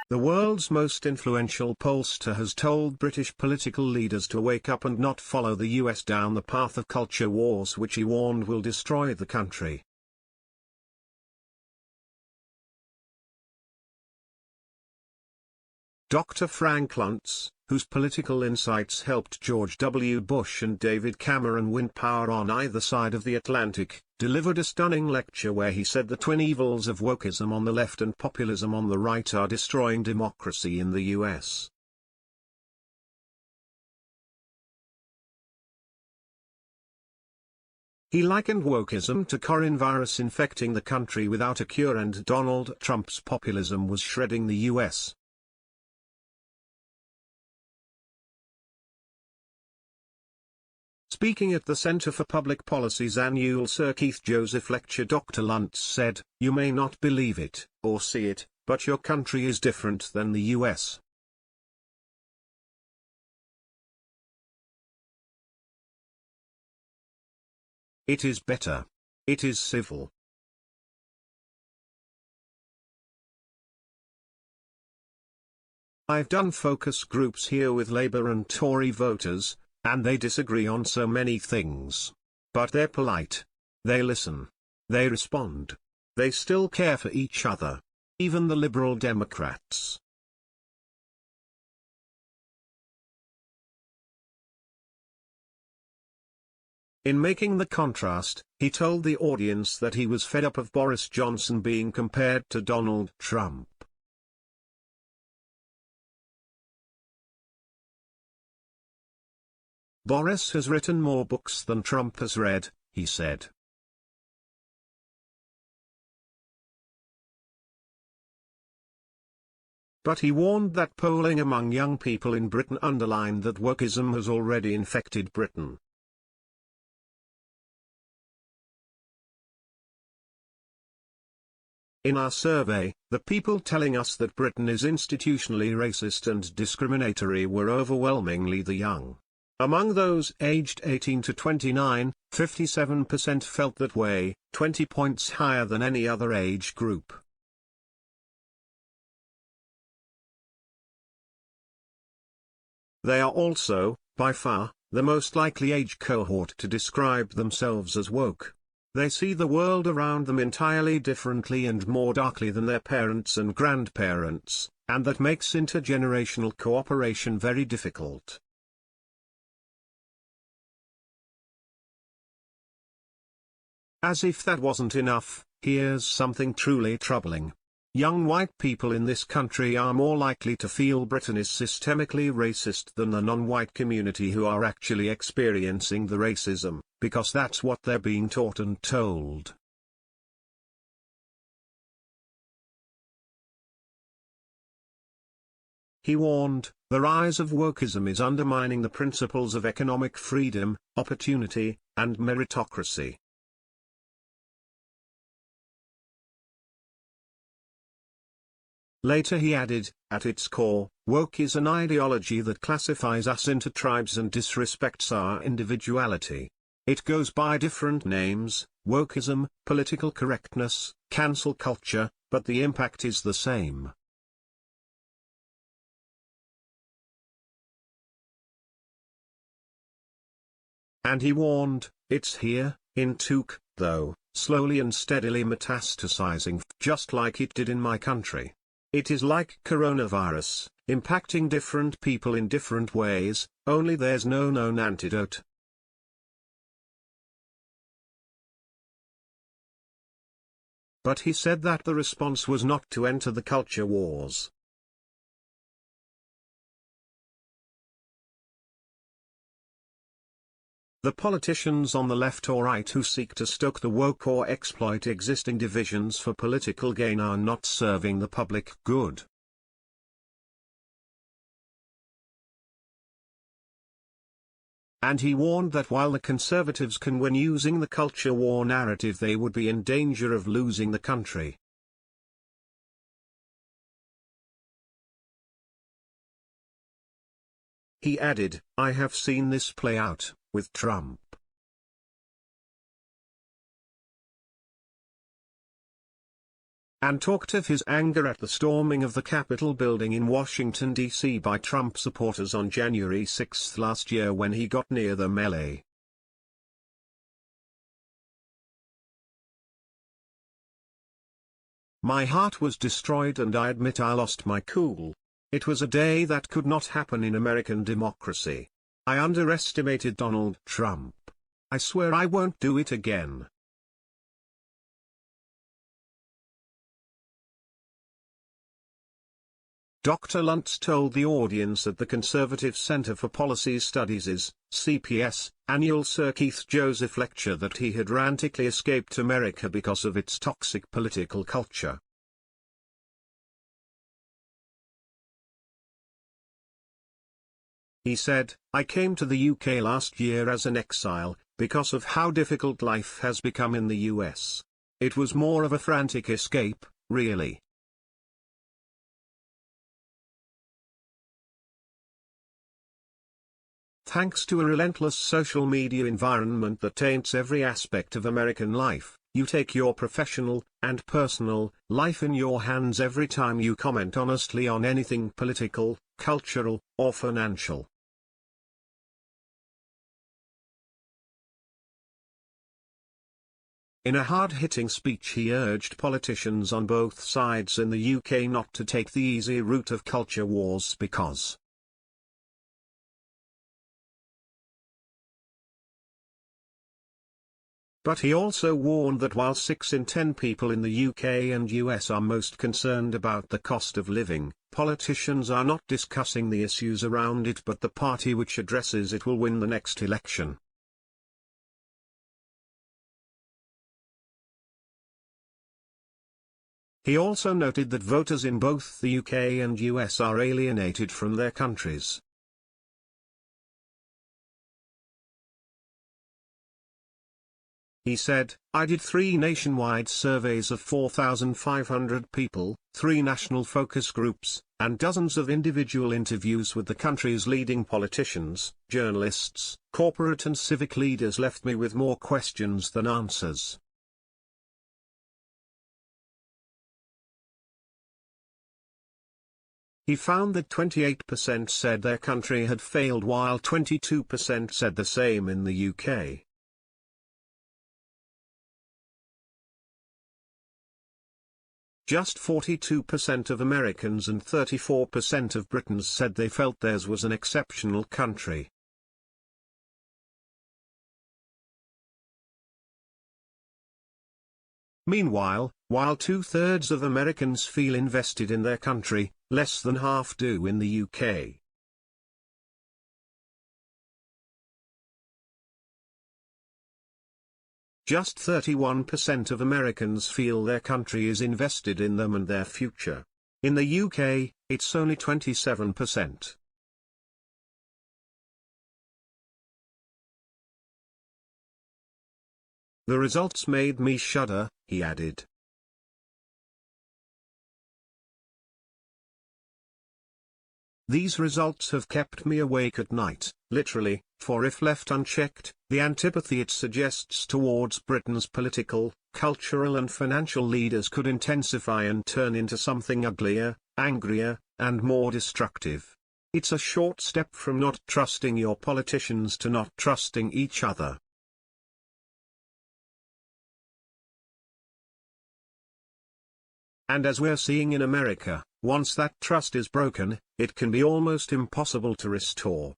The world's most influential pollster has told British political leaders to wake up and not follow the US down the path of culture wars, which he warned will destroy the country. Dr. Frank Luntz, whose political insights helped George W. Bush and David Cameron win power on either side of the Atlantic, delivered a stunning lecture where he said the twin evils of wokeism on the left and populism on the right are destroying democracy in the US. He likened wokeism to coronavirus infecting the country without a cure, and Donald Trump's populism was shredding the US. Speaking at the Center for Public Policy's annual Sir Keith Joseph Lecture, Dr. Luntz said, "You may not believe it, or see it, but your country is different than the US. It is better. It is civil. I've done focus groups here with Labour and Tory voters, and they disagree on so many things. But they're polite. They listen. They respond. They still care for each other. Even the Liberal Democrats." In making the contrast, he told the audience that he was fed up of Boris Johnson being compared to Donald Trump. "Boris has written more books than Trump has read," he said. But he warned that polling among young people in Britain underlined that wokeism has already infected Britain. "In our survey, the people telling us that Britain is institutionally racist and discriminatory were overwhelmingly the young. Among those aged 18 to 29, 57% felt that way, 20 points higher than any other age group. They are also, by far, the most likely age cohort to describe themselves as woke. They see the world around them entirely differently and more darkly than their parents and grandparents, and that makes intergenerational cooperation very difficult." As if that wasn't enough, here's something truly troubling. Young white people in this country are more likely to feel Britain is systemically racist than the non-white community, who are actually experiencing the racism, because that's what they're being taught and told. He warned, "The rise of wokeism is undermining the principles of economic freedom, opportunity, and meritocracy." Later he added, "At its core, woke is an ideology that classifies us into tribes and disrespects our individuality. It goes by different names: wokeism, political correctness, cancel culture, but the impact is the same." And he warned, "It's here, in Took, though, slowly and steadily metastasizing, just like it did in my country. It is like coronavirus, impacting different people in different ways, only there's no known antidote." But he said that the response was not to enter the culture wars. The politicians on the left or right who seek to stoke the woke or exploit existing divisions for political gain are not serving the public good. And he warned that while the Conservatives can win using the culture war narrative, they would be in danger of losing the country. He added, "I have seen this play out with Trump. and talked of his anger at the storming of the Capitol building in Washington, D.C. by Trump supporters on January 6 last year when he got near the melee. My heart was destroyed and I admit I lost my cool. It was a day that could not happen in American democracy. I underestimated Donald Trump. I swear I won't do it again. Dr. Luntz told the audience at the Conservative Center for Policy Studies' CPS annual Sir Keith Joseph lecture that he had frantically escaped America because of its toxic political culture. He said, "I came to the UK last year as an exile, because of how difficult life has become in the US. It was more of a frantic escape, really. Thanks to a relentless social media environment that taints every aspect of American life, you take your professional and personal life in your hands every time you comment honestly on anything political, cultural, or financial." In a hard-hitting speech he urged politicians on both sides in the UK not to take the easy route of culture wars because But he also warned that while 6 in 10 people in the UK and US are most concerned about the cost of living, politicians are not discussing the issues around it, but the party which addresses it will win the next election. He also noted that voters in both the UK and US are alienated from their countries. He said, "I did 3 nationwide surveys of 4,500 people, 3 national focus groups, and dozens of individual interviews with the country's leading politicians, journalists, corporate and civic leaders left me with more questions than answers." He found that 28% said their country had failed while 22% said the same in the UK. Just 42% of Americans and 34% of Britons said they felt theirs was an exceptional country. Meanwhile, while 2/3 of Americans feel invested in their country, less than half do in the UK. Just 31% of Americans feel their country is invested in them and their future. In the UK, it's only 27%. The results made me shudder, he added. These results have kept me awake at night, literally, for if left unchecked, the antipathy it suggests towards Britain's political, cultural and financial leaders could intensify and turn into something uglier, angrier, and more destructive. It's a short step from not trusting your politicians to not trusting each other. And as we're seeing in America, once that trust is broken, it can be almost impossible to restore.